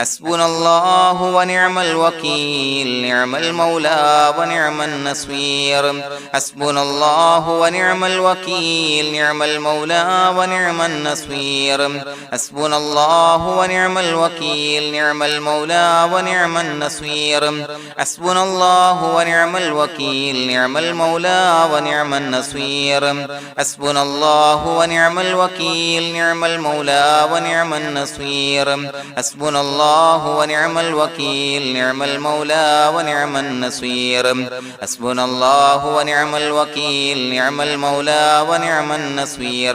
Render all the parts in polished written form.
حسبنا الله ونعم الوكيل نعم المولى ونعم النصير حسبنا الله ونعم الوكيل نعم المولى ونعم النصير حسبنا الله ونعم الوكيل نعم المولى ونعم النصير حسبنا الله ونعم الوكيل نعم المولى ونعم النصير حسبنا الله ونعم الوكيل نعم المولى ونعم النصير حسبنا الله ونعم الوكيل نعم المولى ونعم النصير حسبنا الله ونعم الوكيل نعم المولى ونعم النصير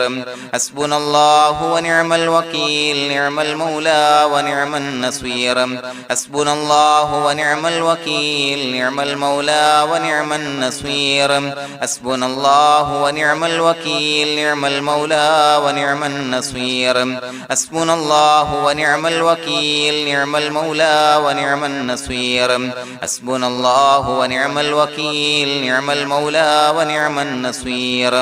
حسبنا الله ونعم الوكيل نعم المولى ونعم النصير حسبنا الله ونعم الوكيل نعم المولى ونعم النصير حسبنا الله ونعم الوكيل نعم المولى ونعم النصير حسبنا الله ونعم الوكيل نعم المولى ونعم النصير حسبنا الله ونعم الوكيل نعم المولى ونعم النصير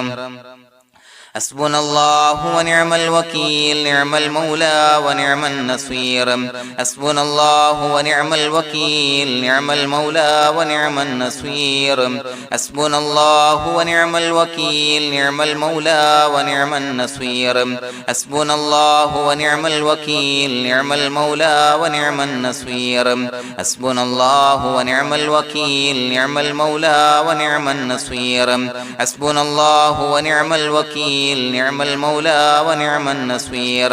حسبنا الله ونعم الوكيل نعم المولى ونعم النصير حسبنا الله ونعم الوكيل نعم المولى ونعم النصير حسبنا الله ونعم الوكيل نعم المولى ونعم النصير حسبنا الله ونعم الوكيل نعم المولى ونعم النصير حسبنا الله ونعم الوكيل نعم المولى ونعم النصير حسبنا الله ونعم الوكيل نعم المولى ونعم النصير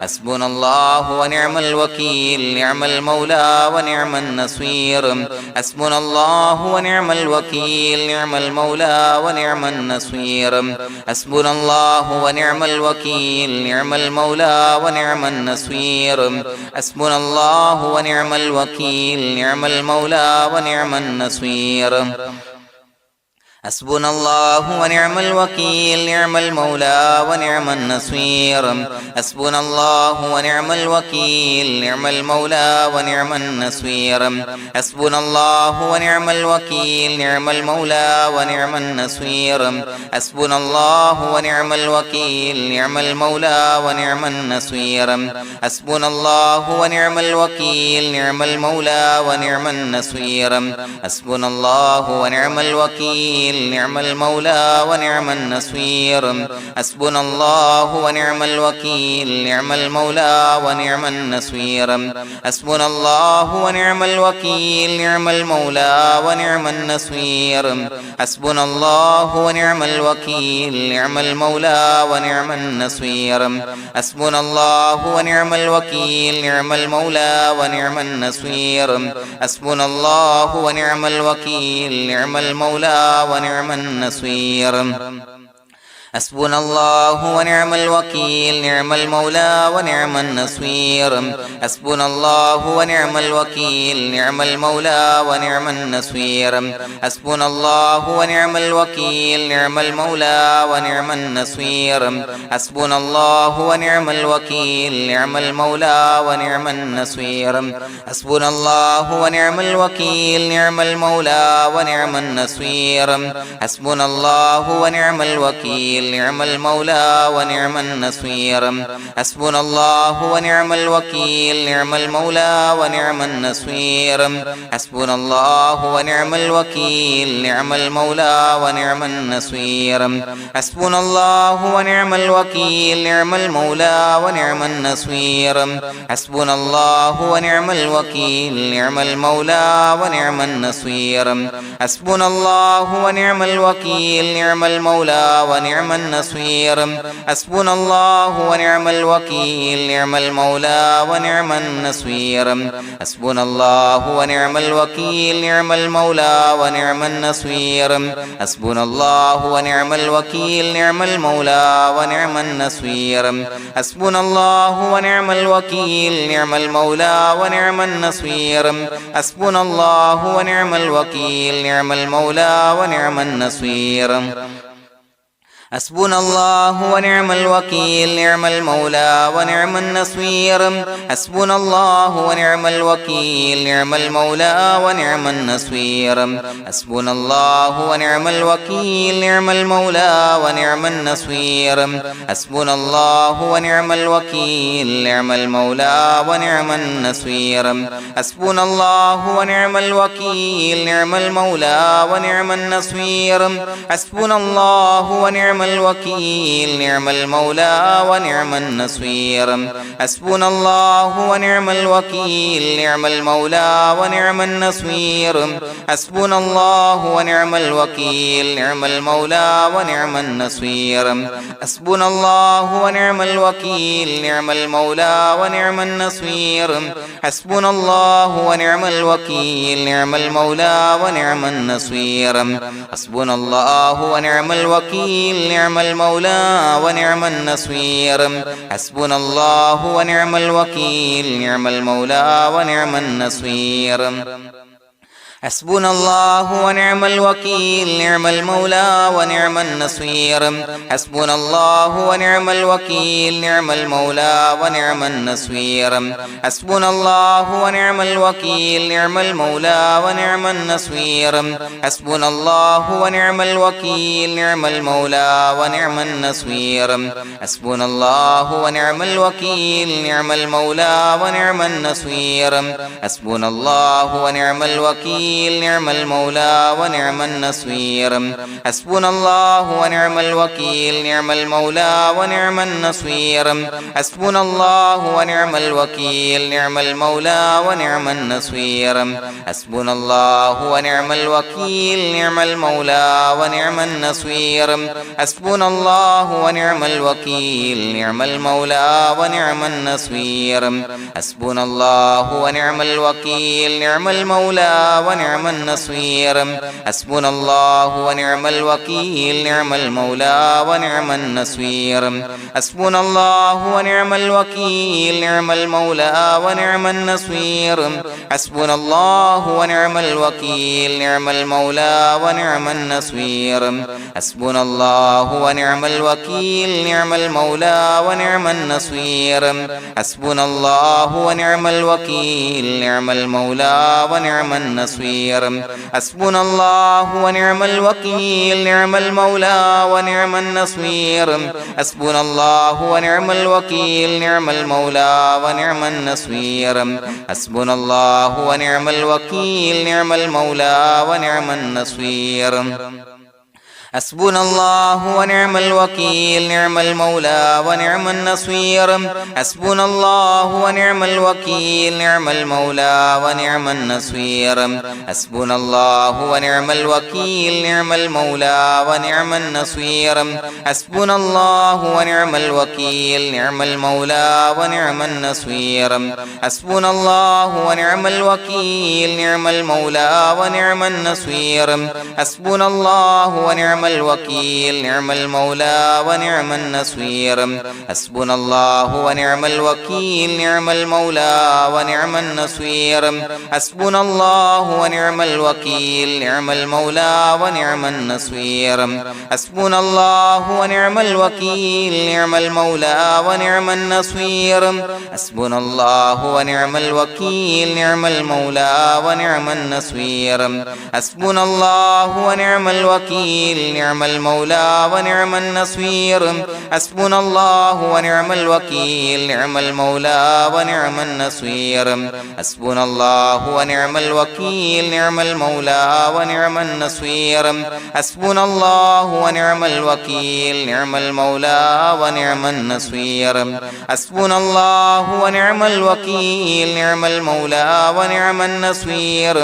حسبنا الله ونعم الوكيل نعم المولى ونعم النصير حسبنا الله ونعم الوكيل نعم المولى ونعم النصير حسبنا الله ونعم الوكيل نعم المولى ونعم النصير حسبنا الله ونعم الوكيل نعم المولى ونعم النصير حسبنا الله ونعم الوكيل نعم المولى ونعم النصير حسبنا الله ونعم الوكيل نعم المولى ونعم النصير حسبنا الله ونعم الوكيل نعم المولى ونعم النصير حسبنا الله ونعم الوكيل نعم المولى ونعم النصير حسبنا الله ونعم الوكيل نعم المولى ونعم النصير حسبنا الله ونعم الوكيل نعم المولى ونعم النصير حسبنا الله ونعم الوكيل نعم المولى ونعم النصير حسبنا الله ونعم الوكيل نعم المولى ونعم النصير حسبنا الله ونعم الوكيل نعم المولى ونعم النصير حسبنا الله ونعم الوكيل نعم المولى ونعم النصير حسبنا الله ونعم الوكيل نعم المولى ونعم النصير حسبنا الله ونعم الوكيل نعم المولى ونعم النصير حسبنا الله ونعم الوكيل نعم المولى ونعم النصير حسبنا الله ونعم الوكيل نعم المولى ونعم النصير حسبنا الله ونعم الوكيل نعم المولى ونعم النصير حسبنا الله ونعم الوكيل نعم المولى ونعم النصير حسبنا الله ونعم الوكيل نعم المولى ونعم النصير حسبنا الله ونعم الوكيل نعم المولى ونعم النصير حسبنا الله ونعم الوكيل نعم المولى ونعم النصير حسبنا الله ونعم الوكيل نعم المولى ونعم النصير حسبنا الله ونعم الوكيل نعم المولى ونعم النصير حسبنا الله ونعم الوكيل نعم المولى ونعم النصير حسبنا الله ونعم الوكيل نعم المولى ونعم النصير حسبنا الله ونعم الوكيل نعم المولى ونعم النصير حسبنا الله ونعم الوكيل نعم المولى ونعم النصير حسبنا الله ونعم الوكيل نعم المولى ونعم النصير حسبنا الله ونعم الوكيل نعم المولى ونعم النصير حسبنا الله ونعم الوكيل نعم المولى ونعم النصير حسبنا الله ونعم الوكيل نعم المولى ونعم النصير حسبنا الله ونعم الوكيل نعم المولى ونعم النصير حسبنا الله ونعم الوكيل نعم المولى ونعم النصير حسبنا الله ونعم الوكيل نعم المولى ونعم النصير حسبنا الله ونعم الوكيل نعم المولى ونعم النصير حسبنا الله ونعم الوكيل نعم المولى ونعم النصير حسبنا الله ونعم الوكيل نعم المولى ونعم النصير حسبنا الله ونعم الوكيل نعم المولى ونعم النصير حسبنا الله ونعم الوكيل نعم المولى ونعم النصير حسبنا الله ونعم الوكيل نعم المولى ونعم النصير حسبنا الله ونعم الوكيل نعم المولى ونعم النصير حسبنا الله ونعم الوكيل نعم المولى ونعم النصير حسبنا الله ونعم الوكيل نعم المولى ونعم النصير حسبنا الله ونعم الوكيل نعم المولى ونعم النصير حسبنا الله ونعم الوكيل نعم المولى ونعم النصير حسبنا الله ونعم الوكيل نعم المولى ونعم النصير حسبنا الله ونعم الوكيل نعم المولى ونعم النصير حسبنا الله ونعم الوكيل نعم المولى ونعم النصير حسبنا الله ونعم الوكيل نعم المولى ونعم النصير حسبنا الله ونعم الوكيل نعم المولى ونعم النصير حسبنا الله ونعم الوكيل نعم المولى ونعم النصير حسبنا الله ونعم الوكيل نعم المولى ونعم النصير حسبنا الله ونعم الوكيل نعم المولى ونعم النصير حسبنا الله ونعم الوكيل نعم المولى ونعم النصير حسبنا الله ونعم الوكيل نعم المولى ونعم النصير حسبنا الله ونعم الوكيل نعم المولى ونعم النصير حسبنا الله ونعم الوكيل نعم المولى ونعم النصير حسبنا الله ونعم الوكيل نعم المولى ونعم النصير حسبنا الله ونعم الوكيل نعم المولى ونعم النصير حسبنا الله ونعم الوكيل نعم المولى ونعم النصير حسبنا الله ونعم الوكيل نعم المولى ونعم النصير حسبنا الله ونعم الوكيل نعم المولى ونعم النصير حسبنا الله ونعم الوكيل نعم المولى ونعم النصير حسبنا الله ونعم الوكيل نعم المولى ونعم النصير حسبنا الله ونعم الوكيل نعم المولى ونعم النصير حسبنا الله ونعم الوكيل نعم المولى ونعم النصير حسبنا الله ونعم الوكيل نعم المولى ونعم النصير حسبنا الله ونعم الوكيل نعم المولى ونعم النصير حسبنا الله ونعم الوكيل نعم المولى ونعم النصير حسبنا الله ونعم الوكيل نعم المولى ونعم النصير حسبنا الله ونعم الوكيل نعم المولى ونعم النصير حسبنا الله ونعم الوكيل نعم المولى ونعم النصير حسبنا الله ونعم الوكيل نعم المولى ونعم النصير حسبنا الله ونعم الوكيل نعم المولى ونعم النصير حسبنا الله ونعم الوكيل نعم المولى ونعم النصير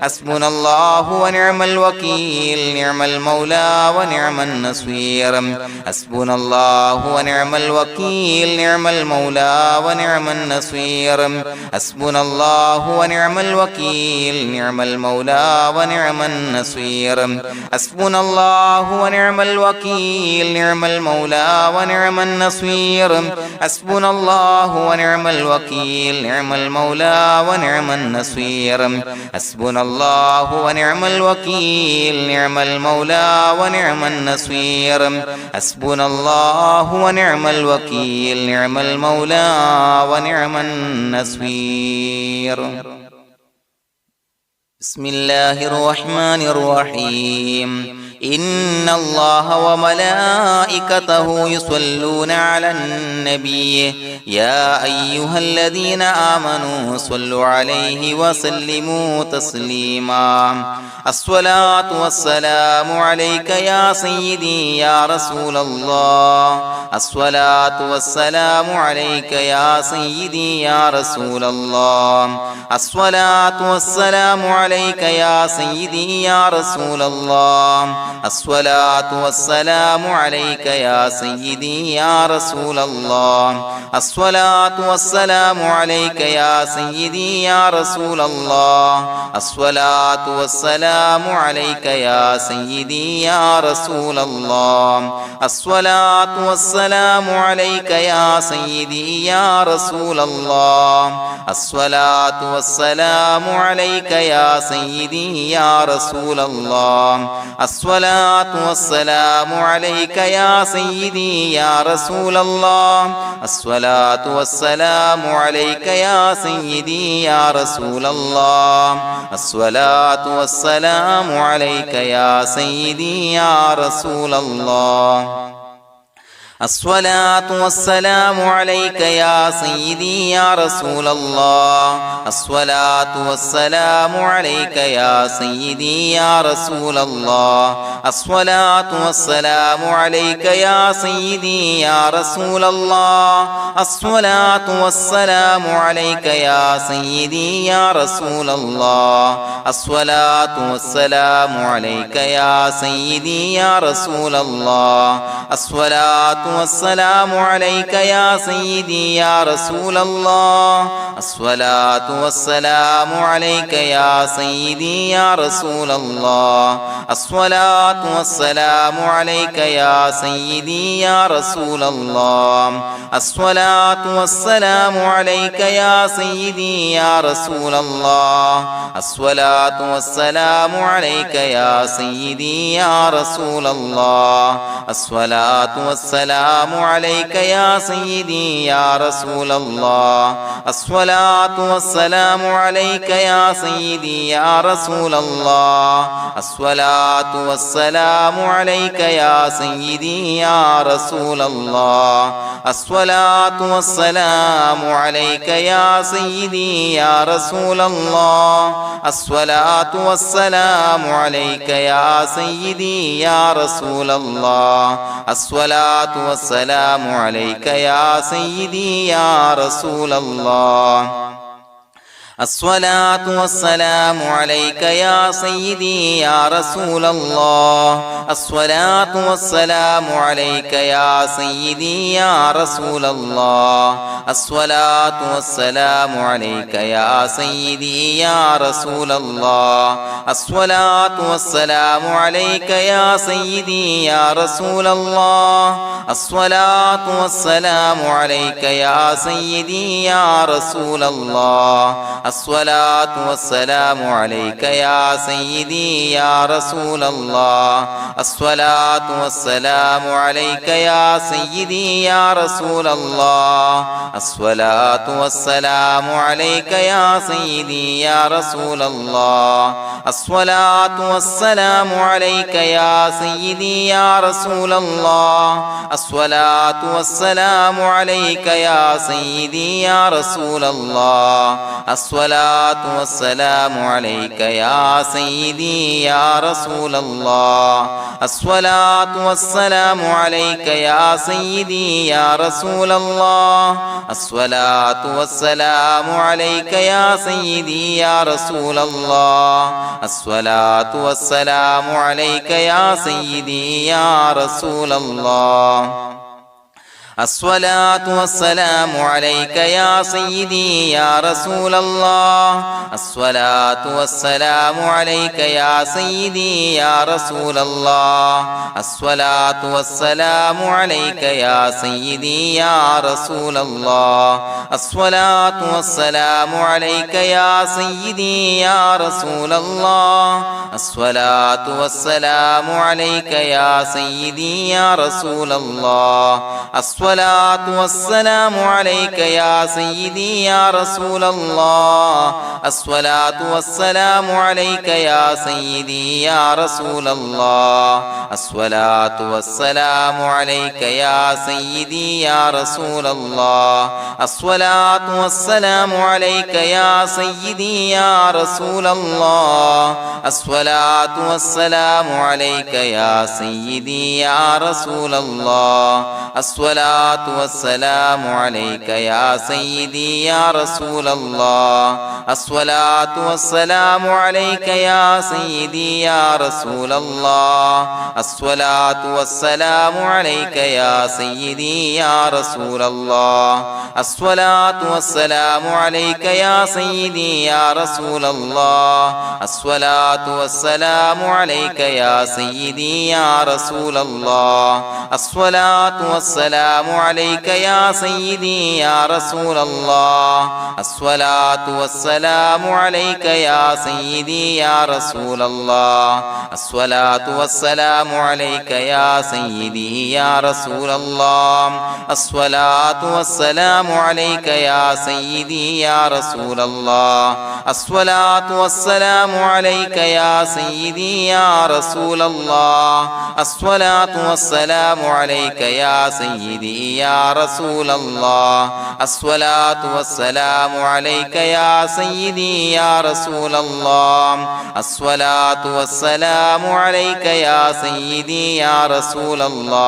حسبنا الله ونعم الوكيل نعم المولى ونعم النصير حسبنا الله ونعم الوكيل نعم المولى ونعم النصير حسبنا الله ونعم الوكيل نعم المولى ونعم النصير حسبنا الله ونعم الوكيل نعم المولى ونعم النصير حسبنا الله ونعم الوكيل نعم المولى ونعم النصير حسبنا الله ونعم الوكيل نعم المولى ونعم النصير حسبنا الله ونعم الوكيل نعم المولى ونعم النصير بسم الله الرحمن الرحيم إن الله وملائكته يصلون على النبي يا أيها الذين آمنوا صلوا عليه وسلموا تسليما الصلاة والسلام عليك يا سيدي يا رسول الله الصلاة والسلام عليك يا سيدي يا رسول الله الصلاة والسلام عليك يا سيدي يا رسول الله الصلاة والسلام عليك يا سيدي يا رسول الله الصلاة والسلام عليك يا سيدي يا رسول الله الصلاة والسلام عليك يا سيدي يا رسول الله الصلاة والسلام عليك يا سيدي يا رسول الله الصلاة والسلام عليك يا سيدي يا رسول الله الصلاة والسلام عليك يا سيدي يا رسول الله الصلاة والسلام عليك يا سيدي يا رسول الله الصلاة والسلام عليك يا سيدي يا رسول الله الصلاة والسلام عليك يا سيدي يا رسول الله الصلاة والسلام عليك يا سيدي يا رسول الله الصلاة والسلام عليك يا سيدي يا رسول الله الصلاة والسلام عليك يا سيدي يا رسول الله الصلاة والسلام عليك يا سيدي يا رسول الله الصلاة والسلام عليك يا سيدي يا رسول الله الصلاة والسلام عليك يا سيدي يا رسول الله الصلاة والسلام عليك يا سيدي يا رسول الله الصلاة والسلام عليك يا سيدي يا رسول الله الصلاة والسلام عليك يا سيدي يا رسول الله الصلاة والسلام عليك يا سيدي يا رسول الله الصلاة والسلام عليك يا سيدي يا رسول الله الصلاة والسلام عليك يا سيدي يا رسول الله الصلاة والسلام عليك يا سيدي يا رسول الله الصلاة والسلام عليك يا سيدي يا رسول الله الصلاة والسلام عليك يا سيدي يا رسول الله الصلاة والسلام عليك يا سيدي يا رسول الله الصلاة والسلام عليك يا سيدي يا رسول الله الصلاة والسلام عليك يا سيدي يا رسول الله الصلاة والسلام عليك يا سيدي يا رسول الله الصلاة والسلام عليك يا سيدي يا رسول الله الصلاة والسلام عليك يا سيدي يا رسول الله الصلاة والسلام عليك يا سيدي يا رسول الله الصلاة والسلام عليك يا سيدي يا رسول الله الصلاة والسلام عليك يا سيدي يا رسول الله الصلاة والسلام عليك يا سيدي يا رسول الله الصلاة والسلام عليك يا سيدي يا رسول الله الصلاة والسلام عليك يا سيدي يا رسول الله الصلاة والسلام عليك يا سيدي يا رسول الله الصلاة والسلام عليك يا سيدي يا رسول الله الصلاة والسلام عليك يا سيدي يا رسول الله الصلاة والسلام عليك يا سيدي يا رسول الله الصلاة والسلام عليك يا سيدي يا رسول الله الصلاة والسلام عليك يا سيدي يا رسول الله الصلاة والسلام عليك يا سيدي يا رسول الله الصلاة والسلام عليك يا سيدي يا رسول الله الصلاة والسلام عليك يا سيدي يا رسول الله الصلاة والسلام عليك يا سيدي يا رسول الله الصلاة والسلام عليك يا سيدي يا رسول الله الصلاة والسلام عليك يا سيدي يا رسول الله الصلاة والسلام عليك يا سيدي يا رسول الله الصلاة والسلام عليك يا سيدي يا رسول الله الصلاة والسلام عليك يا سيدي يا رسول الله الصلاة والسلام عليك يا سيدي يا رسول الله الصلاة والسلام عليك يا سيدي يا رسول الله الصلاة والسلام عليك يا سيدي يا رسول الله الصلاة والسلام عليك يا سيدي يا رسول الله الصلاة والسلام عليك يا سيدي يا رسول الله الصلاة والسلام عليك يا سيدي يا رسول الله الصلاة والسلام عليك يا سيدي يا رسول الله الصلاة والسلام عليك يا سيدي يا رسول الله الصلاة والسلام عليك يا سيدي يا رسول الله الصلاة والسلام عليك يا سيدي يا رسول الله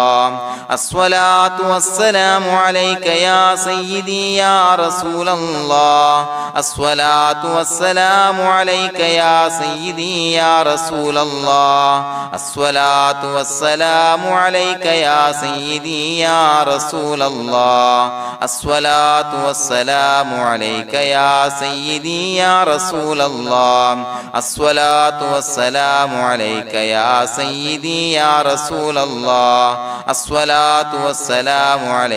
الصلاة والسلام عليك يا سيدي يا رسول الله الصلاة والسلام عليك يا سيدي يا رسول الله الصلاة والسلام عليك يا سيدي يا رسول الله الصلاة والسلام عليك يا سيدي يا رسول الله الصلاة والسلام عليك يا سيدي يا رسول الله الصلاة والسلام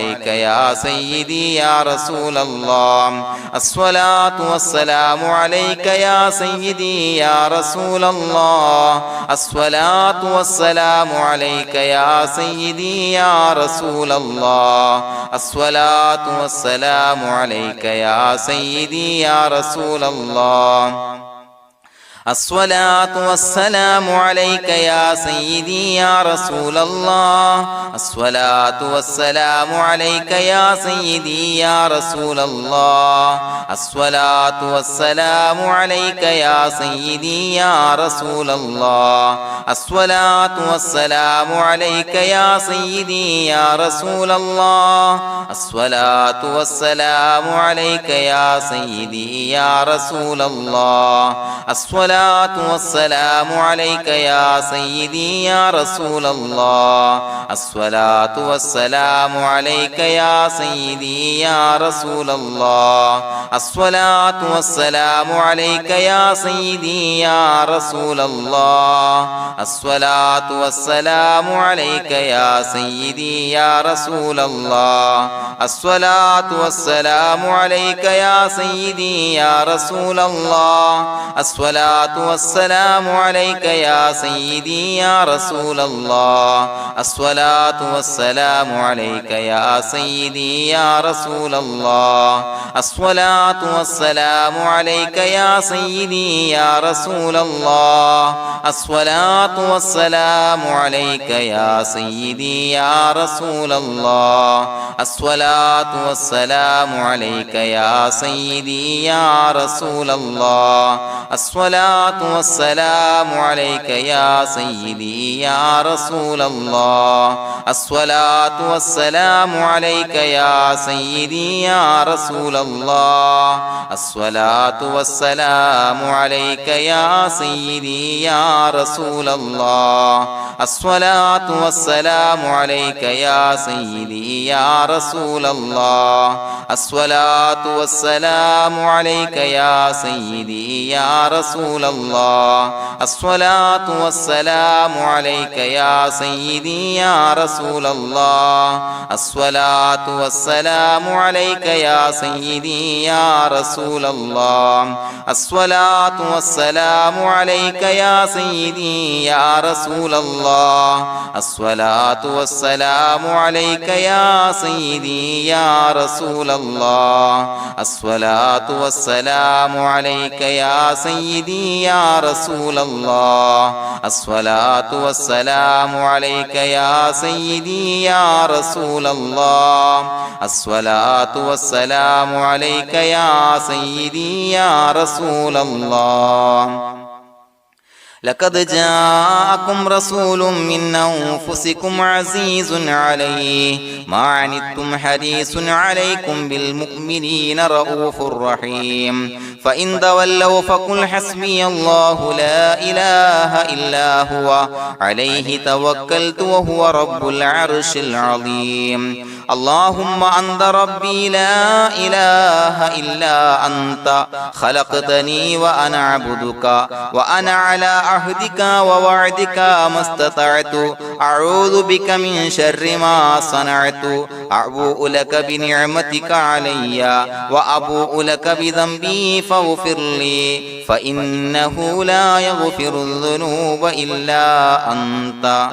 عليك يا سيدي يا رسول الله الصلاة والسلام عليك يا سيدي يا رسول الله الصلاة والسلام عليك يا سيدي يا رسول الله الصلاة والسلام عليك يا سيدي يا رسول الله الصلاة والسلام عليك يا سيدي يا رسول الله الصلاة والسلام عليك يا سيدي يا رسول الله الصلاة والسلام عليك يا سيدي يا رسول الله الصلاة والسلام عليك يا سيدي يا رسول الله الصلاة والسلام عليك يا سيدي يا رسول الله الصلاة والسلام عليك يا سيدي يا رسول الله الصلاة والسلام عليك يا سيدي يا رسول الله الصلاة والسلام عليك يا سيدي يا رسول الله الصلاة والسلام عليك يا سيدي يا رسول الله الصلاة والسلام عليك يا سيدي يا رسول الله الصلاة والسلام عليك يا سيدي يا رسول الله الصلاة والسلام عليك يا سيدي يا رسول الله الصلاة والسلام عليك يا سيدي يا رسول الله الصلاة والسلام عليك يا سيدي يا رسول الله الصلاة والسلام عليك يا سيدي يا رسول الله الصلاة الصلاة والسلام عليك يا سيدي يا رسول الله الصلاة والسلام عليك يا سيدي يا رسول الله الصلاة والسلام عليك يا سيدي يا رسول الله الصلاة والسلام عليك يا سيدي يا رسول الله الصلاة والسلام عليك يا سيدي يا رسول الله الصلاة والسلام عليك يا سيدي يا رسول الله الصلاة والسلام عليك يا سيدي يا رسول الله الصلاة والسلام عليك يا سيدي يا رسول الله الصلاة والسلام عليك يا سيدي يا رسول الله الصلاة والسلام عليك يا سيدي يا رسول الله الصلاة والسلام عليك يا سيدي يا رسول الله الصلاة والسلام عليك يا سيدي يا رسول الله لقد جاءكم رسول من أنفسكم عزيز عليه ما عنتم حريص عليكم بالمؤمنين رؤوف رحيم فإن تولوا فقل حسبي الله لا إله إلا هو عليه توكلت وهو رب العرش العظيم اللهم أنت ربي لا إله إلا أنت خلقتني وأنا عبدك وأنا على عهدك ووعدك ما استطعت أعوذ بك من شر ما صنعت أبوء لك بنعمتك علي وأبوء لك بذنبي فاغفر لي فإنه لا يغفر الذنوب إلا أنت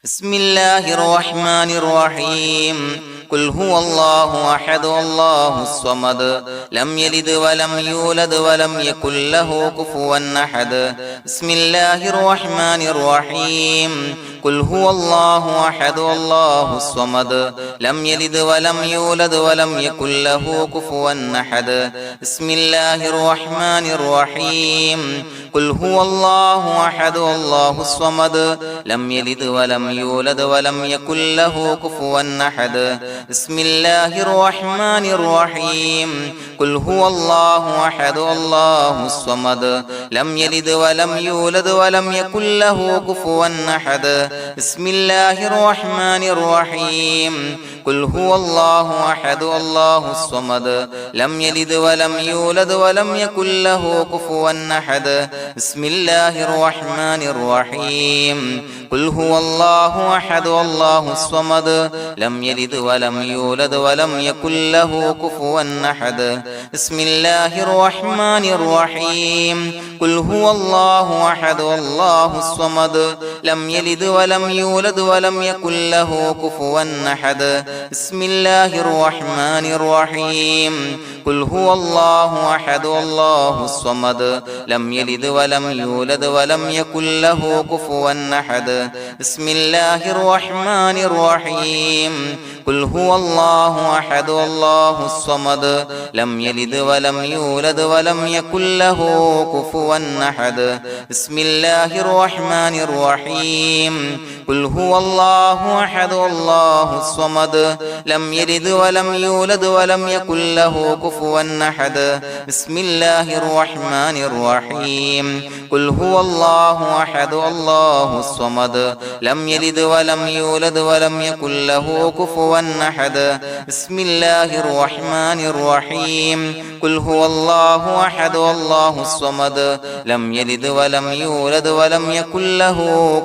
بسم الله الرحمن الرحيم قل هو الله أحد الله الصمد لم يلد ولم يولد ولم يكن له كفوا أحد بسم الله الرحمن الرحيم قل هو الله أحد الله الصمد لم يلد ولم يولد ولم يكن له كفوا أحد بسم الله الرحمن الرحيم قل هو الله أحد الله الصمد لم يلد ولم يولد ولم يكن له كفوا أحد بسم الله الرحمن الرحيم قل هو الله أحد الله الصمد لم يلد ولم يولد ولم يكن له كفوا أحد بسم الله الرحمن الرحيم قل هو الله أحد الله الصمد لم يلد ولم يولد ولم يكن له كفوا أحد بسم الله الرحمن الرحيم قل هو الله أحد الله الصمد لم يلد ولم يولد ولم يكن له كفوا أحد بسم الله الرحمن الرحيم قل هو الله أحد الله الصمد لم يلد ولم يولد ولم يكن له كفوا أحد بسم الله الرحمن الرحيم قل هو الله أحد الله الصمد لم يلد ولم يولد ولم يكن له كفوا أحد بسم الله الرحمن الرحيم قل هو الله أحد الله الصمد لم يلد ولم يولد ولم يكن له كفوا أحد بسم الله الرحمن الرحيم قل هو الله أحد الله الصمد لم يلد ولم يولد ولم يكن له كفوا أحد بسم الله الرحمن الرحيم قل هو الله أحد الله الصمد لم يلد ولم يولد ولم يكن له كفوا أحد بسم الله الرحمن الرحيم قل هو الله أحد الله الصمد لم يلد ولم يولد ولم يكن له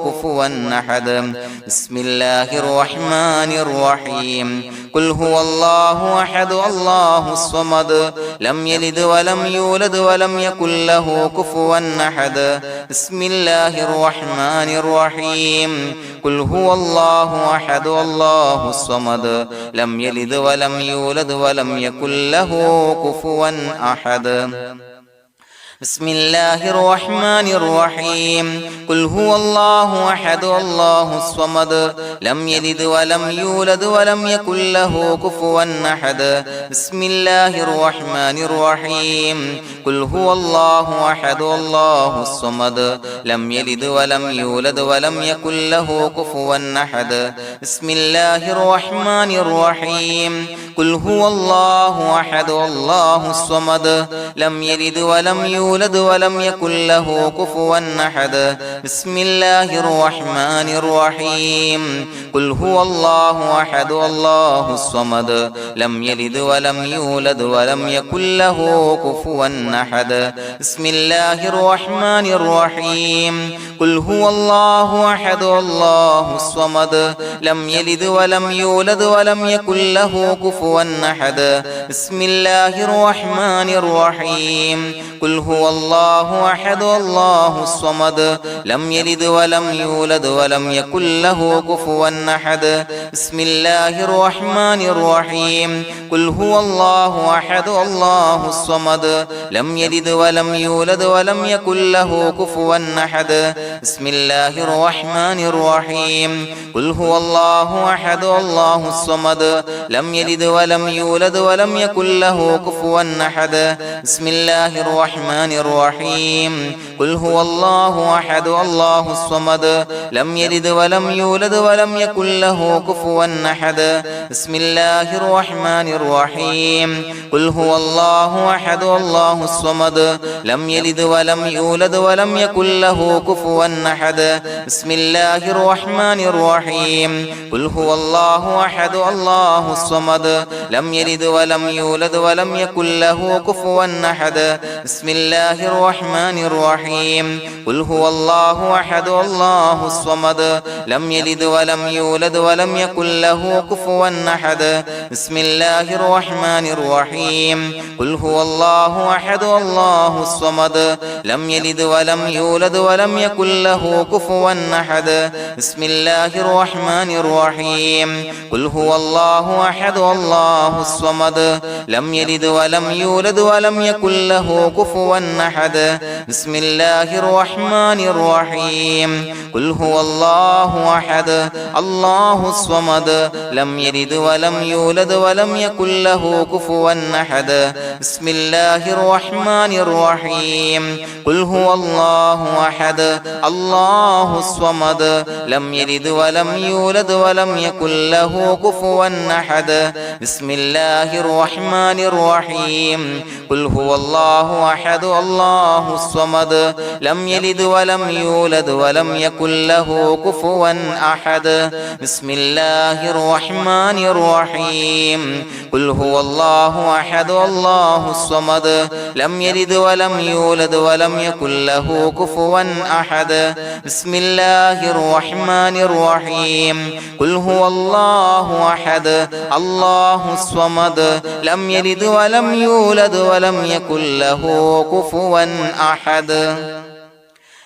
كفوا أحد بسم الله الرحمن الرحيم قل هو الله أحد الله الصمد لم يلد ولم يولد ولم يكن له كفوا أحد بسم الله الرحمن الرحيم قل هو الله أحد الله الصمد لم يلد ولم يولد ولم يكن له كفوا أحد بسم الله الرحمن الرحيم قل هو الله أحد الله الصمد لم يلد ولم يولد ولم يكن له كفوا أحد بسم الله الرحمن الرحيم قل هو الله أحد الله الصمد لم يلد ولم يولد ولم يكن له كفوا أحد بسم الله الرحمن الرحيم قل هو الله أحد الله الصمد لم يلد ولم يولد ولم يكن له كفوا أحد بسم الله الرحمن الرحيم قل هو الله أحد الله الصمد لم يلد ولم يولد ولم يكن له كفوا أحد بسم الله الرحمن الرحيم قل هو الله أحد الله الصمد لم يلد ولم يولد ولم يكن له كفوا أحد بسم الله الرحمن الرحيم قل هو الله أحد الله الصمد لم يلد ولم يولد ولم يكن له كفوا أحد بسم الله الرحمن الرحيم قل هو الله أحد الله الصمد لم يلد ولم يولد ولم يكن له كفوا أحد بسم الله الرحمن الرحيم قل هو الله أحد الله الصمد لم يلد ولم يولد ولم يكن له كفوا أحد بسم الله الرحمن الرحيم قل هو الله أحد الله الصمد لم يلد ولم يولد ولم يكن له كفوا أحد بسم الله الرحمن الرحيم قل هو الله أحد الله الصمد لم يلد ولم يولد ولم يكن له كفوا أحد بسم الله الرحمن الرحيم قل هو الله أحد الله الصمد لم يلد ولم يولد ولم يكن له كفوا أحد بسم الله الرحمن الرحيم قل هو الله أحد الله الصمد لم يلد ولم يولد ولم يكن له كفوا أحد بسم الله الرحمن الرحيم قل هو الله أحد الله الصمد لم يلد ولم يولد ولم يكن له كفوا أحد بسم الله الرحمن الرحيم قل هو الله أحد الله الصمد لم يلد ولم يولد ولم يكن له كفوا أحد بسم الله الرحمن الرحيم قل هو الله أحد الله الصمد لم يلد ولم يولد ولم يكن له كفوا أحد بسم الله الرحمن الرحيم قل هو الله أحد الله الصمد لم يلد ولم يولد ولم يكن له كفوا أحد بسم الله الرحمن الرحيم قل هو الله أحد الله الصمد لم يلد ولم يولد ولم يكن له كفوا أحد بسم الله الرحمن الرحيم قل هو الله أحد الله الصمد لم يلد ولم يولد ولم يكن له كفوا أحد بسم الله الرحمن الرحيم قل هو الله أحد الله الصمد لم يلد ولم يولد ولم يكن له كفوا أحد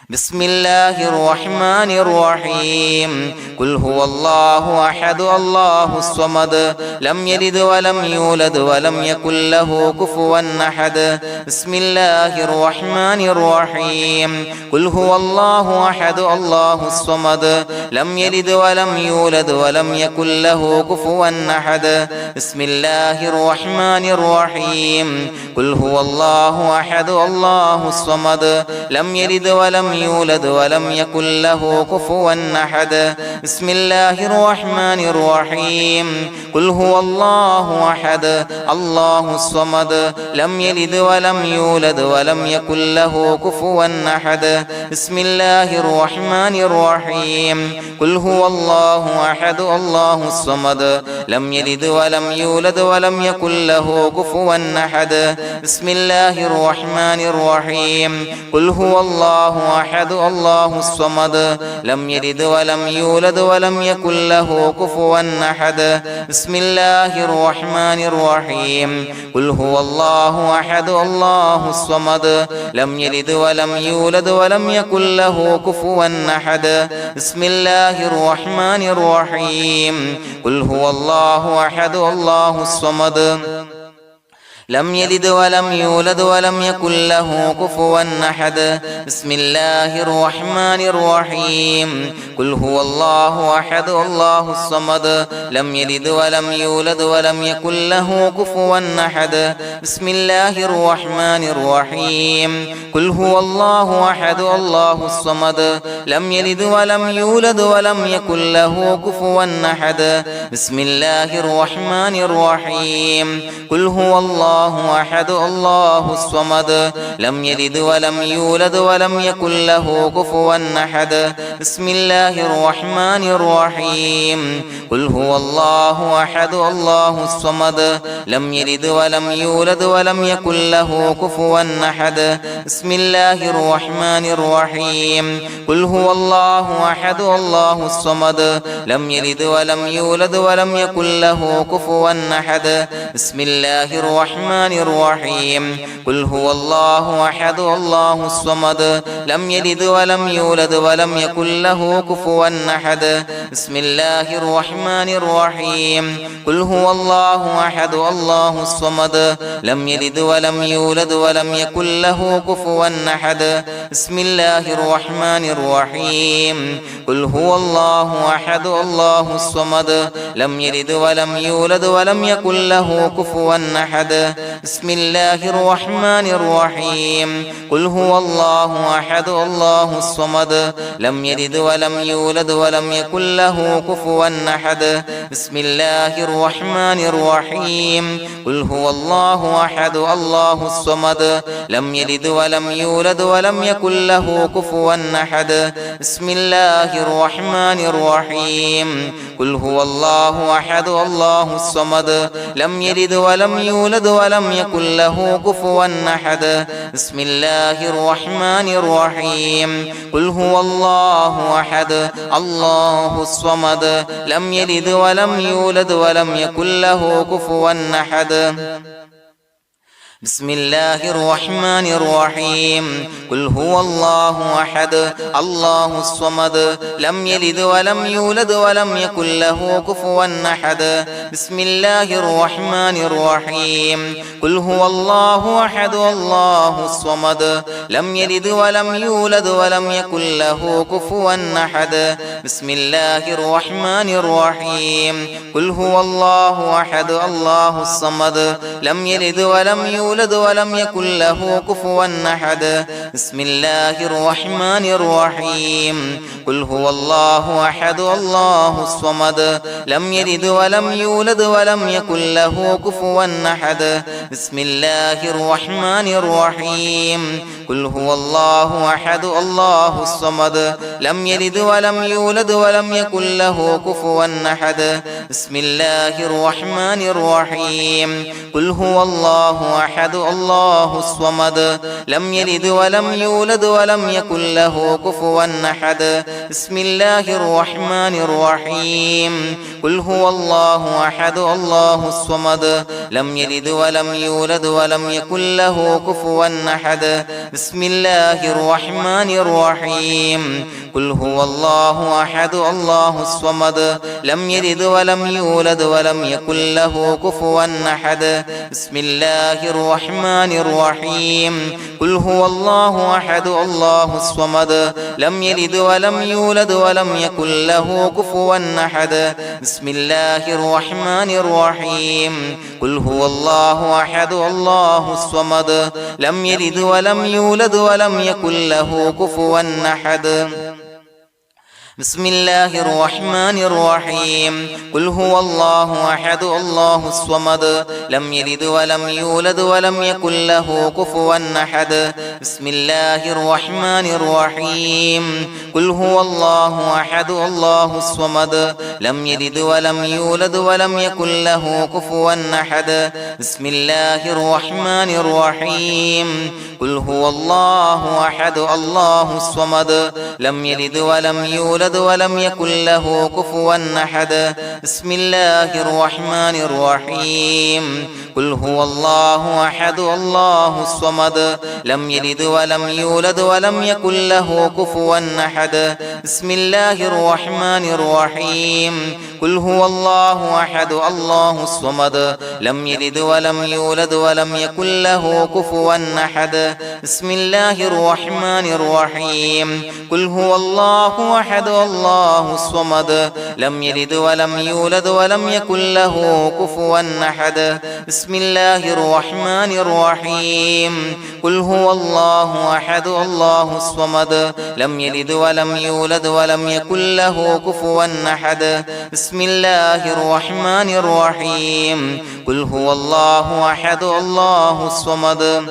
بسم الله الرحمن الرحيم قل هو الله أحد الله الصمد لم يلد ولم يولد ولم يكن له كفوا أحد بسم الله الرحمن الرحيم قل هو الله أحد الله الصمد لم يلد ولم يولد ولم يكن له كفوا أحد بسم الله الرحمن الرحيم قل هو الله أحد الله الصمد لم يلد ولم يولد ولم يكن له كفوا أحد بسم الله الرحمن الرحيم قل هو الله أحد الله الصمد لم يلد ولم يولد ولم يكن له كفوا أحد بسم الله الرحمن الرحيم قل هو الله أحد الله الصمد لم يلد ولم يولد ولم يكن له كفوا أحد بسم الله الرحمن الرحيم قل هو الله أحد الله الصمد لم يلد ولم يولد ولم يكن له كفوا أحد بسم الله الرحمن الرحيم قل هو الله أحد الله الصمد لم يلد ولم يولد ولم يكن له كفوا أحد بسم الله الرحمن الرحيم قل هو الله أحد الله الصمد لم يلد ولم يولد ولم يكن له كفوا أحد. بسم الله الرحمن الرحيم. قل هو الله أحد الله الصمد لم يلد ولم يولد ولم يكن له كفوا أحد. بسم الله الرحمن الرحيم. قل هو الله أحد الله الصمد لم يلد ولم يولد ولم يكن له كفوا أحد. بسم الله الرحمن الرحيم. قل هو الله أحد الله الصمد لم يلد ولم يولد ولم يكن له كفوا أحد. بسم الله الرحمن الرحيم. قل هو الله أحد الله الصمد لم يلد ولم يولد ولم يكن له كفوا أحد. بسم الله الرحمن الرحيم. قل هو الله أحد الله الصمد لم يلد ولم يولد ولم يكن له كفوا أحد. بسم الله الرحمن الرحيم. قل هو الله أحد الله الصمد لم يلد ولم يولد ولم يكن له كفوا أحد. بسم الله الرحمن الرحيم. قل هو الله أحد الله الصمد لم يلد ولم يولد ولم يكن له كفوا أحد. بسم الله الرحمن الرحيم. قل هو الله أحد الله الصمد لم يلد ولم يولد ولم يكن له كفوا أحد. بسم الله الرحمن الرحيم. قل هو الله أحد الله الصمد لم يلد ولم يولد ولم يكن له كفوا أحد. بسم الله الرحمن الرحيم. قل هو الله أحد الله الصمد لم يلد ولم يولد ولم يكن له كفوا أحد. بسم الله الرحمن الرحيم. قل هو الله أحد الله الصمد لم يلد ولم يولد ولم يكن له كفوا أحد. بسم الله الرحمن الرحيم. قل هو الله أحد الله الصمد لم يلد ولم يولد ولم يكن له كفوا أحد. بسم الله الرحمن الرحيم. قل هو الله أحد الله الصمد لم يلد ولم يولد ولم يكن له كفوا أحد. بسم الله الرحمن الرحيم. قل هو الله أحد الله الصمد لم يلد ولم يولد ولم يكن له كفوا أحد. بسم الله الرحمن الرحيم. قل هو الله أحد الله الصمد لم يلد ولم يولد ولم يكن له كفوا أحد. بسم الله الرحمن الرحيم. قل هو الله أحد الله الصمد لم يلد ولم يولد ولم يكن له كفوا أحد. بسم الله الرحمن الرحيم. قل هو الله أحد الله الصمد لم يلد ولم يولد ولم يكن له كفوا أحد. بسم الله الرحمن الرحيم. قل هو الله أحد الله الصمد لم يلد ولم يولد ولم يكن له كفوا أحد. بسم الله الرحمن الرحيم. قل هو الله أحد الله الصمد لم يلد ولم يولد ولم يكن له كفوا أحد. بسم الله الرحمن الرحيم. قل هو الله أحد الله الصمد لم يلد ولم يولد ولم يكن له كفوا أحد. بسم الله الرحمن الرحيم. قل هو الله أحد الله الصمد لم يلد ولم يولد ولم يكن له كفوا أحد. بسم الله الرحمن الرحيم. قل هو الله أحد الله الصمد لم يلد ولم يولد ولم يكن له كفوا أحد. بسم الله الرحمن الرحيم. قل هو الله أحد الله الصمد لم يلد ولم يولد ولم يكن له كفوا أحد. بسم الله الرحمن الرحيم. قل هو الله أحد الله الصمد لم يلد ولم يولد ولم يكن له كفوا أحد. بسم الله الرحمن الرحيم. قل هو الله أحد الله الصمد لم يلد ولم يولد يولد ولم يكن له كفوا أحد بسم الله الرحمن الرحيم قل هو الله أحد الله الصمد لم يلد ولم يولد ولم يكن له كفوا أحد بسم الله الرحمن الرحيم قل هو الله أحد الله الصمد لم يلد ولم يولد ولم يكن له كفوا أحد بسم الله الرحمن الرحيم قل هو الله أحد الله الصمد لم يلد ولم يولد ولم يكن له كفوا أحد بسم الله الرحمن الرحيم قل هو الله أحد الله الصمد لم يلد ولم يولد ولم يكن له كفوا أحد بسم الله الرحمن الرحيم قل هو الله أحد الله الصمد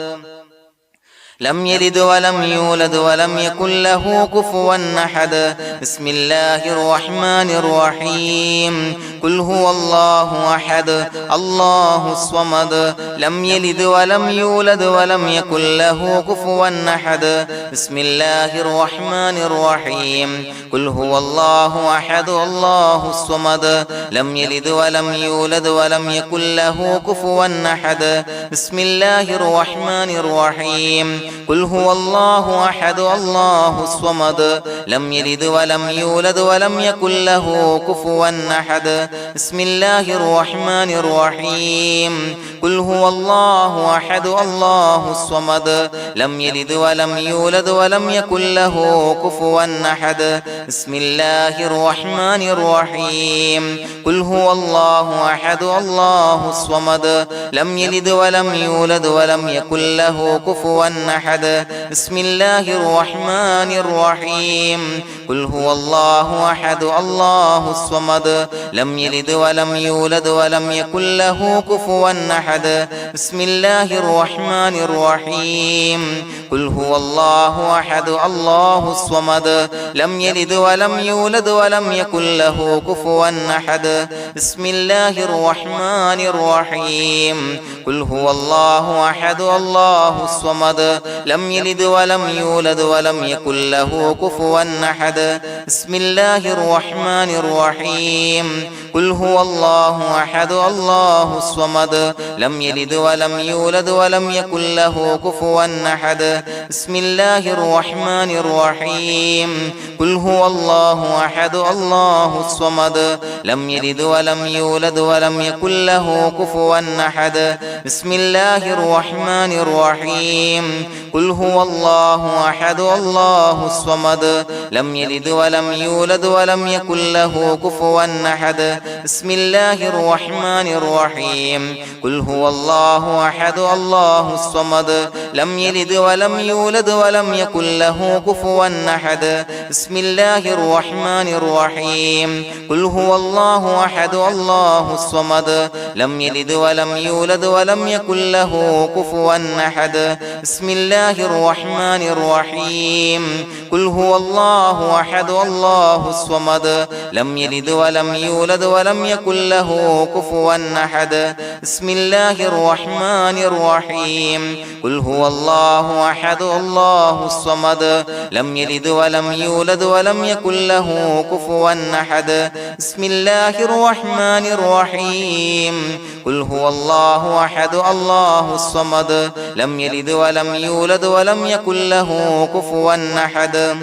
لم يلد ولم يولد ولم يكن له كفوا أحد بسم الله الرحمن الرحيم قل هو الله أحد الله الصمد لم يلد ولم يولد ولم يكن له كفوا أحد بسم الله الرحمن الرحيم قل هو الله أحد الله الصمد لم يلد ولم يولد ولم يكن له كفوا أحد بسم الله الرحمن الرحيم قل هو الله أحد الله الصمد لم يلد ولم يولد ولم يكن له كفوا أحد بسم الله الرحمن الرحيم قل هو الله أحد الله الصمد لم يلد ولم يولد ولم يكن له كفوا أحد بسم الله الرحمن الرحيم قل هو الله أحد الله الصمد لم يلد ولم يولد ولم يكن له كفوا أحد بسم الله الرحمن الرحيم قل هو الله أحد الله الصمد لم يلد ولم يولد ولم يكن له كفوا أحد بسم الله الرحمن الرحيم قل هو الله أحد الله الصمد لم يلد ولم يولد ولم يكن له كفوا أحد بسم الله الرحمن الرحيم قل هو الله أحد الله الصمد لم يلد ولم يولد ولم يكن له كفوا أحد بسم الله الرحمن الرحيم قل هو الله أحد الله الصمد لم يلد ولم يولد ولم يكن له كفوا أحد بسم الله الرحمن الرحيم قل هو الله أحد الله الصمد لم يلد ولم يولد ولم يكن له كفوا أحد بسم الله الرحمن الرحيم قل هو الله أحد الله الصمد لم يلد ولم يولد ولم يكن له كفوا أحد بسم الله الرحمن الرحيم قل هو الله أحد الله الصمد لم يلد ولم يولد ولم يكن له كفوا أحد بسم الله الرحمن الرحيم قل هو الله أحد الله الصمد لم يلد ولم يولد ولم يكن له كفوا أحد بسم الله الرحمن الرحيم قل هو الله أحد الله الصمد لم يلد ولم يولد ولم يكن له كفوا أحد بسم الله الرحمن الرحيم قل هو الله أحد الله الصمد لم يلد ولم يولد ولم يكن له كفوا أحد بسم الله الرحمن الرحيم قل هو الله أحد الله الصمد لم يلد ولم يولد ولم يكن له كفوا أحد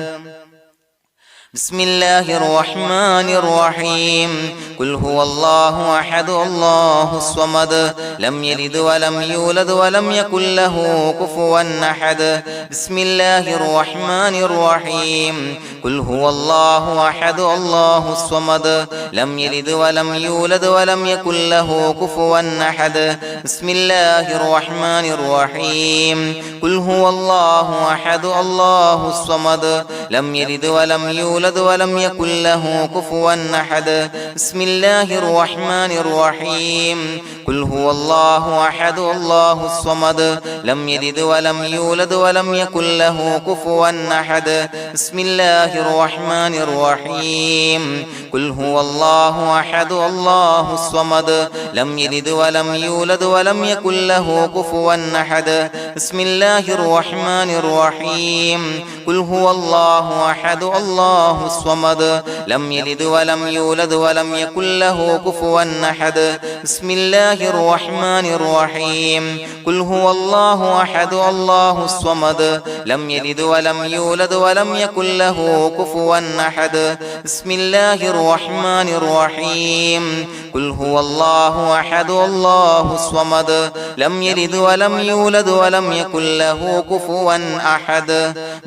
بسم الله الرحمن الرحيم قل هو الله أحد الله الصمد لم يلد ولم يولد ولم يكن له كفوا أحد بسم الله الرحمن الرحيم قل هو الله أحد الله الصمد لم يلد ولم يولد ولم يكن له كفوا أحد بسم الله الرحمن الرحيم قل هو الله أحد الله الصمد لم يلد ولم يولد ولم يكن له كفوا أحد بسم الله الرحمن الرحيم قل هو الله أحد الله الصمد لم يلد ولم يولد ولم يكن له كفوا أحد بسم الله الرحمن الرحيم قل هو الله أحد الله الصمد لم يلد ولم يولد ولم يكن له كفوا أحد بسم الله الرحمن الرحيم قل هو الله أحد الله الله الصمد لم يلد ولم يولد ولم يكن له كفوا أحد بسم الله الرحمن الرحيم قل هو الله أحد الله الصمد لم يلد ولم يولد ولم يكن له كفوا أحد بسم الله الرحمن الرحيم قل هو الله أحد الله الصمد لم يلد ولم يولد ولم يكن له كفوا أحد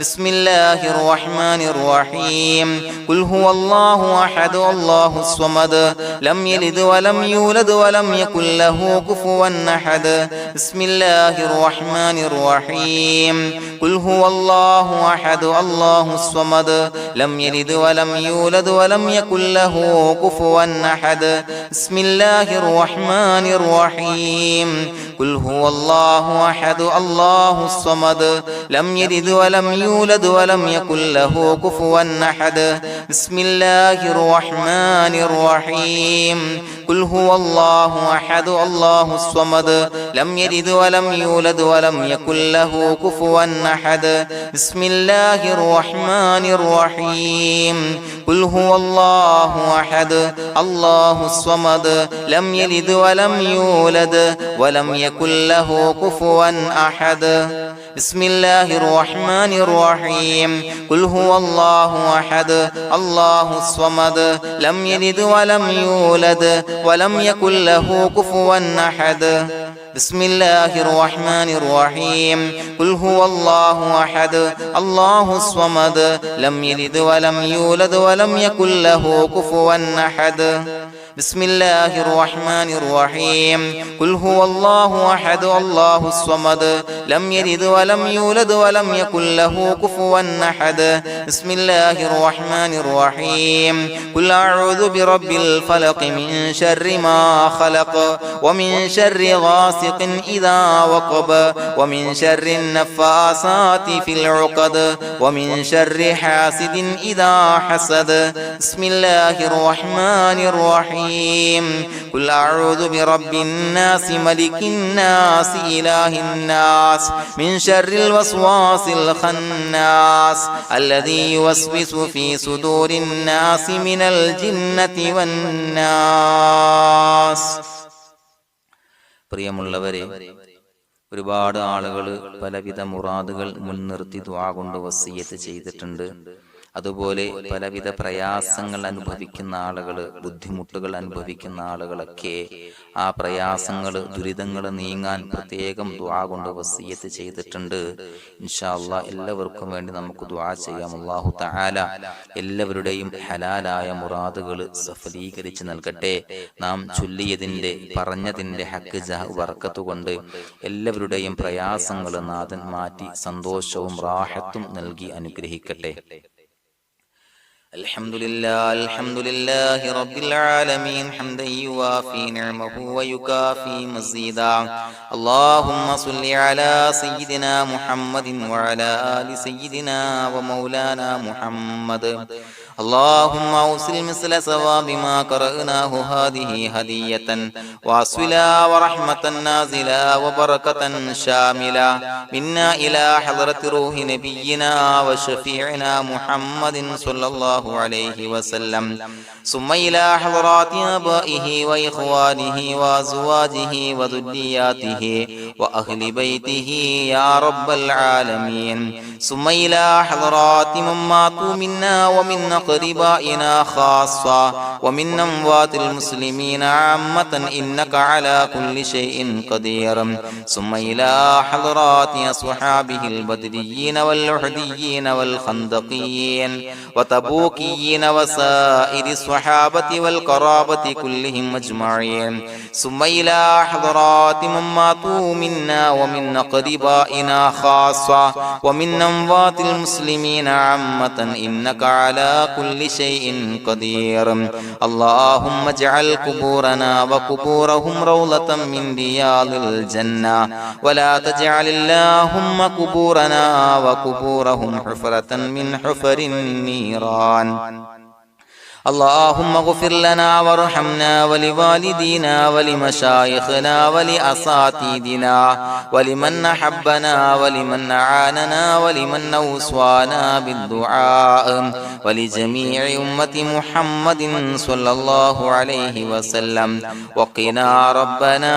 بسم الله الرحمن الرحيم قل هو الله أحد الله الصمد لم يلد ولم يولد ولم يكن له كفوا أحد بسم الله الرحمن الرحيم قل هو الله أحد الله الصمد لم يلد ولم يولد ولم يكن له كفوا أحد بسم الله الرحمن الرحيم قل هو الله أحد الله الصمد لم يلد ولم يولد ولم يكن له كفوا أحد بسم الله الرحمن الرحيم قل هو الله أحد الله الصمد لم يلد ولم يولد ولم يكن له كفوا أحد بسم الله الرحمن الرحيم قل هو الله أحد الله الصمد لم يلد ولم يولد ولم يكن له كفوا أحد بسم الله الرحمن الرحيم قل هو الله أحد الله الصمد لم يلد ولم يولد ولم يكن له كفوا أحد بسم الله الرحمن الرحيم قل هو الله أحد الله الصمد لم يلد ولم يولد ولم يكن له كفوا أحد بسم الله الرحمن الرحيم قل هو الله أحد الله الصمد لم يلد ولم يولد ولم يكن له كفوا أحد بسم الله الرحمن الرحيم قل أعوذ برب الفلق من شر ما خلق ومن شر غاسق إذا وقب ومن شر النفاثات في العقد ومن شر حاسد إذا حسد بسم الله الرحمن الرحيم قل أعوذ برب الناس ملك الناس إله الناس من شر الوسواس الخناس الذي يوسوس في صدور الناس من الجنة والناس. പ്രിയമുള്ളവരെ, ഒരുപാട് ആളുകൾ പലവിധ മുറാദുകൾ മുൻനിർത്തി ദുആ കൊണ്ട് വസിയ്യത്ത് ചെയ്തിട്ടുണ്ട്. അതുപോലെ പലവിധ പ്രയാസങ്ങൾ അനുഭവിക്കുന്ന ആളുകൾ, ബുദ്ധിമുട്ടുകൾ അനുഭവിക്കുന്ന ആളുകളൊക്കെ ആ പ്രയാസങ്ങൾ, ദുരിതങ്ങൾ നീങ്ങാൻ പ്രത്യേകം ദുആ കൊണ്ട് വസിയ്യത്ത് ചെയ്തിട്ടുണ്ട്. ഇൻഷാ അല്ലാഹ് എല്ലാവർക്കും വേണ്ടി നമുക്ക് ദുആ ചെയ്യാം. അല്ലാഹു തആല എല്ലാവരുടെയും ഹലാലായ മുറാദുകൾ സഫലീകരിച്ച് നൽകട്ടെ. നാം ചൊല്ലിയതിന്റെ, പറഞ്ഞതിന്റെ ഹക്ക് ജാഹ് ബർക്കത്ത് കൊണ്ട് എല്ലാവരുടെയും പ്രയാസങ്ങൾ നാഥൻ മാറ്റി സന്തോഷവും റാഹത്തും നൽകി അനുഗ്രഹിക്കട്ടെ. الحمد لله رب العالمين حمدا يوافي نعمه ويكافي مزيدا. اللهم صل على سيدنا محمد وعلى آل سيدنا ومولانا محمد. اللهم أوصل مثل ثواب ما قرأناه هذه هدية واصلا ورحمة نازلا وبركة شاملة منا إلى حضرة روح نبينا وشفيعنا محمد صلى الله عليه وسلم، ثم إلى حضرات آبائه وإخوانه وأزواجه وذرياته وأهل بيته يا رب العالمين، ثم إلى حضرات من ماتوا منا ومن أقربائنا خاصة ومن أموات المسلمين عامة إنك على كل شيء قدير، ثم إلى حضرات أصحابه البدريين والأحديين والخندقيين وتبوكيين وسائر الصحابة والقرابة كلهم أجمعين، ثم إلى حضرات من ماتوا منا ومن أقربائنا خاصة ومن أموات المسلمين عامة إنك على كل شيء قدير. اللهم اجعل قبورنا وقبورهم روضة من رياض الجنة، ولا تجعل اللهم قبورنا وقبورهم حفرة من حفر النيران. اللهم اغفر لنا وارحمنا ولوالدينا ولمشايخنا ولأساتذتنا ولمن أحبنا ولمن أعاننا ولمن أوصانا بالدعاء ولجميع أمة محمد صلى الله عليه وسلم وقنا ربنا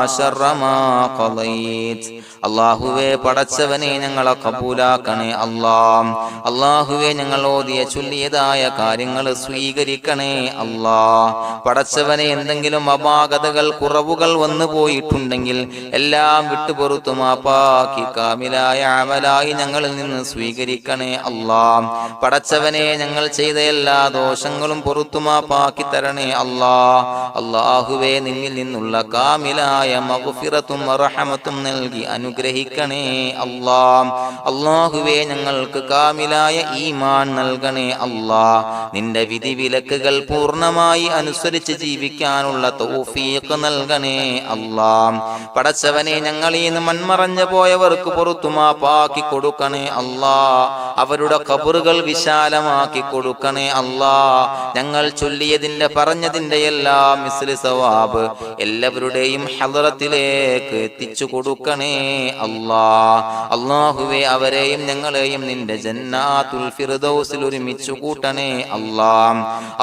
شر ما قضيت. അള്ളാഹുവേ പടച്ചവനെ ഞങ്ങളെ കബൂലാക്കണേ അല്ലാഹ്. അള്ളാഹുവേ ഞങ്ങൾ ഓതിയ ചൊല്ലിയതായ കാര്യങ്ങൾ സ്വീകരിക്കണേ അല്ലാഹ്. പടച്ചവനെ എന്തെങ്കിലും അപാകതകൾ കുറവുകൾ വന്നു പോയിട്ടുണ്ടെങ്കിൽ എല്ലാം വിട്ടുപുറത്തു മാപ്പാക്കി കാമിലായ അമലായി ഞങ്ങളിൽ നിന്ന് സ്വീകരിക്കണേ അല്ലാഹ്. പടച്ചവനെ ഞങ്ങൾ ചെയ്ത എല്ലാ ദോഷങ്ങളും പുറത്തു മാപ്പാക്കി തരണേ അല്ലാഹ്. അള്ളാഹുവേ നിന്നിൽ നിന്നുള്ള കാമിലായ മഗ്ഫിറത്തും റഹമത്തും നൽകി അനുഗ്രഹിക്കണേ അല്ലാഹ്. അല്ലാഹുവേ ഞങ്ങൾക്ക് കാമിലായ ഈമാൻ നൽകണേ അല്ലാഹ്. നിന്റെ വിധി വിലക്കുകൾ പൂർണ്ണമായി അനുസരിച്ച് ജീവിക്കാനുള്ള തൗഫീഖ് നൽകണേ അല്ലാഹ്. പടച്ചവനെ ഞങ്ങളിൽ നിന്ന് മൺമറഞ്ഞു പോയവർക്ക് പുറത്തു മാപ്പാക്കി കൊടുക്കണേ അല്ലാഹ്. അവരുടെ ഖബറുകൾ വിശാലമാക്കി കൊടുക്കണേ അല്ലാഹ്. ഞങ്ങൾ ചൊല്ലിയതിന്റെ പറഞ്ഞതിന്റെ എല്ലാം മിസ്ലി സവാബ് എല്ലാവരുടെയും ഹളറത്തിലേക്ക് എത്തിച്ചു കൊടുക്കണേ അല്ലാഹ്. അല്ലാഹുവേ അവരെയും ഞങ്ങളെയും നിന്റെ ജന്നാത്തുൽ ഫിർദൗസിൽ ഒരുമിച്ച് കൂട്ടണേ അല്ലാഹ്.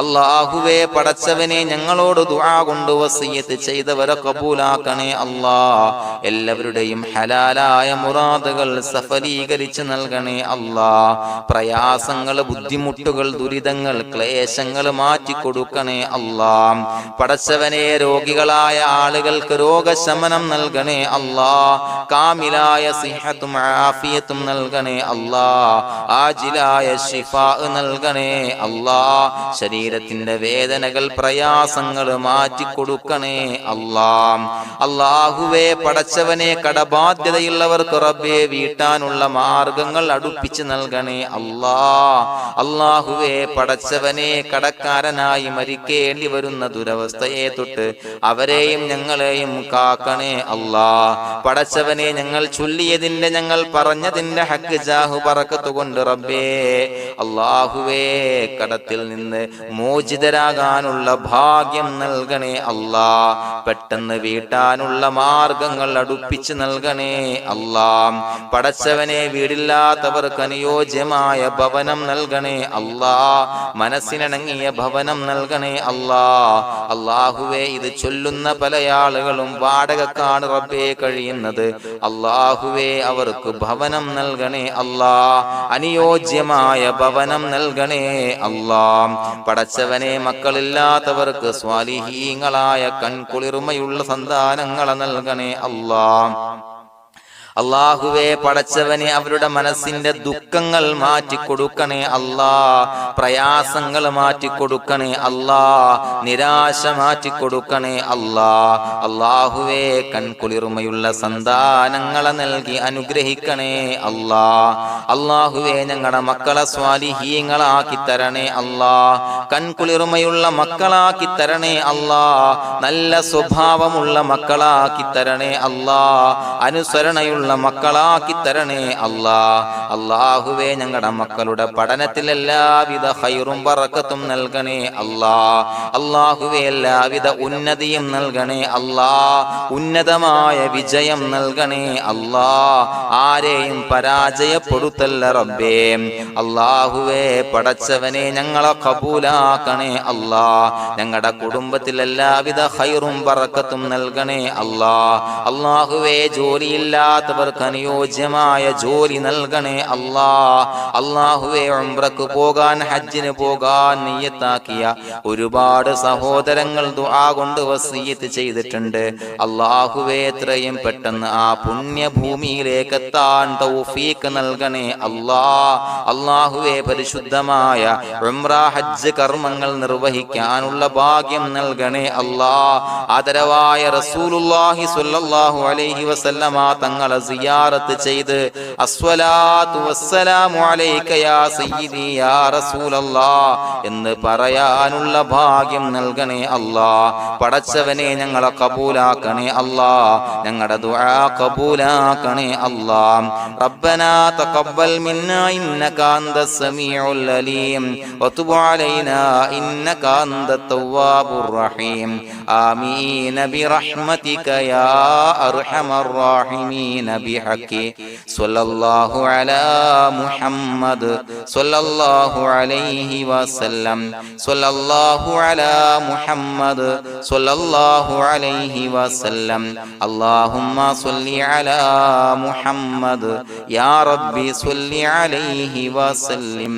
അല്ലാഹുവേ പടച്ചവനെ ഞങ്ങളോട് ദുആ കൊണ്ട് വസിയത്ത് ചെയ്തവരെ കബൂലാക്കണേ അല്ലാഹ്. എല്ലാവരുടെയും ഹലാലായ മുറാദുകൾ സഫലീകരിച്ച് നൽകണേ അല്ലാഹ്. പ്രയാസങ്ങൾ, ബുദ്ധിമുട്ടുകൾ, ദുരിതങ്ങൾ, ക്ലേശങ്ങൾ മാറ്റിക്കൊടുക്കണേ അല്ലാഹ്. പടച്ചവനെ രോഗികളായ ആളുകൾക്ക് രോഗശമനം നൽകണേ അല്ലാഹ്. കാമിലായ സിഹത്തും ആഫിയത്തും നൽകണേ അല്ലാഹ്. ആജിലായ ശിഫാ നൽകണേ അല്ലാഹ്. ശരീരത്തിന്റെ വേദനകൾ, പ്രയാസങ്ങൾ മാറ്റിക്കൊടുക്കണേ അല്ലാഹ്. അല്ലാഹുവേ പടച്ചവനെ കടബാധ്യതയുള്ളവർക്ക് റബ്ബേ വീട്ടാനുള്ള മാർഗങ്ങൾ അടുപ്പിച്ച് നൽകണേ അല്ലാഹ്. അല്ലാഹുവേ പടച്ചവനെ കടക്കാരനായി മരിക്കേണ്ടി വരുന്ന ദുരവസ്ഥയെ തൊട്ട് അവരെയും ഞങ്ങളെയും കാക്കണേ അല്ലാഹ്. പടച്ചവനെ ഞങ്ങൾ ചൊല്ലിയതിന്റെ, ഞങ്ങൾ പറഞ്ഞതിന്റെ ഹക്ക് ജാഹു ബറക്കത്ത് കൊണ്ട് റബ്ബേ അല്ലാഹുവേ കടത്തിൽ നിന്ന് മോചിതരാകാനുള്ള ഭാഗ്യം നൽകണേ അല്ലാഹ്. പെട്ടെന്ന് വീട്ടാനുള്ള മാർഗങ്ങൾ അടുപ്പിച്ച് നൽകണേ അല്ലാഹ്. പടച്ചവനെ വീടില്ലാത്തവർക്ക് അനുയോജ്യമായ ഭവനം നൽകണേ അല്ലാഹ്. മനസ്സിനിണങ്ങിയ ഭവനം നൽകണേ അല്ലാഹ്. അല്ലാഹുവേ ഇത് ചൊല്ലുന്ന പല ആളുകളും വാടകക്കാണ് റബ്ബേ കഴിയുന്നത്. അല്ലാഹുവേ അവർക്ക് ഭവനം നൽകണേ അല്ലാഹ്. അനുയോജ്യമായ ഭവനം നൽകണേ അല്ലാഹ്. പടച്ചവനെ മക്കളില്ലാത്തവർക്ക് സ്വാലിഹീങ്ങളായ കൺകുളിർമയുള്ള സന്താനങ്ങളെ നൽകണേ അല്ലാഹ്. അല്ലാഹുവേ പടച്ചവനെ അവരുടെ മനസ്സിന്റെ ദുഃഖങ്ങൾ മാറ്റിക്കൊടുക്കണേ അല്ലാഹ്. പ്രയാസങ്ങൾ മാറ്റിക്കൊടുക്കണേ അല്ലാഹ്. നിരാശ മാറ്റിക്കൊടുക്കണേ അല്ലാഹ്. അല്ലാഹുവേ കൺകുളിർമയുള്ള സന്താനങ്ങളെ നൽകി അനുഗ്രഹിക്കണേ അല്ലാഹ്. അല്ലാഹുവേ ഞങ്ങളുടെ മക്കളെ സ്വാലിഹീങ്ങളാക്കി തരണേ അല്ലാഹ്. കൺകുളിർമയുള്ള മക്കളാക്കി തരണേ അല്ലാഹ്. നല്ല സ്വഭാവമുള്ള മക്കളാക്കി തരണേ അല്ലാഹ്. അനുസരണയുള്ള മക്കളാക്കി തരണേ അല്ലാഹ്. അല്ലാഹുവേ ഞങ്ങളുടെ മക്കളുടെ പഠനത്തിൽ എല്ലാവിധ ഖൈറും ബറക്കത്തും നൽകണേ അല്ലാഹ്. അല്ലാഹുവേ എല്ലാവിധ ഉന്നതിയും നൽകണേ അല്ലാഹ്. ഉന്നതമായ വിജയം നൽകണേ അല്ലാഹ്. ആരെയും പരാജയപ്പെടുത്തല്ല റബ്ബേ. അല്ലാഹുവേ പടച്ചവനെ ഞങ്ങളെ കബൂലാക്കണേ അല്ലാഹ്. ഞങ്ങളുടെ കുടുംബത്തിൽ എല്ലാവിധ ഖൈറും ബറക്കത്തും നൽകണേ അല്ലാഹ്. അല്ലാഹുവേ ജോലിയില്ലാത്ത അനുയോജ്യമായ ജോലി നൽകണേ അല്ലാഹ്. അല്ലാഹുവേ ഉംറക്ക് പോകാൻ, ഹജ്ജിന് പോകാൻ നിയ്യത്താക്കിയ ഒരുപാട് സഹോദരങ്ങൾ ദുആ കൊണ്ട് വസിയത്ത് ചെയ്തിട്ടുണ്ട്. അല്ലാഹുവേ എത്രയും പെട്ടെന്ന് ആ പുണ്യഭൂമിയിലേക്ക് എത്താൻ തൗഫീഖ് നൽകണേ അല്ലാഹ്. അല്ലാഹുവേ പരിശുദ്ധമായ ഉംറ ഹജ്ജ് കർമ്മങ്ങൾ നിർവഹിക്കാനുള്ള ഭാഗ്യം നൽകണേ അല്ലാഹ്. ആദരവായ റസൂലുള്ളാഹി സ്വല്ലല്ലാഹു അലൈഹി വസല്ലമ തങ്ങളെ സിയാറത്ത് ചെയ്ത് അസ്സലാത്തു വസ്സലാമു അലൈക യാ സയ്യിദി യാ റസൂലല്ലാഹ് എന്ന് പറയാനുള്ള ഭാഗ്യം നൽകണേ അല്ലാഹ്. പടച്ചവനെ ഞങ്ങളെ കബൂലാക്കണേ അല്ലാഹ്. ഞങ്ങളുടെ ദുആ കബൂലാക്കണേ അല്ലാഹ്. റബ്ബനാ തഖബ്ബൽ മിന്നാ ഇന്നക അന്തസ് സമീഉൽ അലീം വതുബ് അലൈനാ علينا إنك أنت التواب الرحيم آمين برحمتك يا أرحم الراحمين بحق صلى الله على محمد صلى الله عليه وسلم صلى الله على محمد صلى الله عليه وسلم اللهم صل على محمد يا ربي صل عليه وسلم.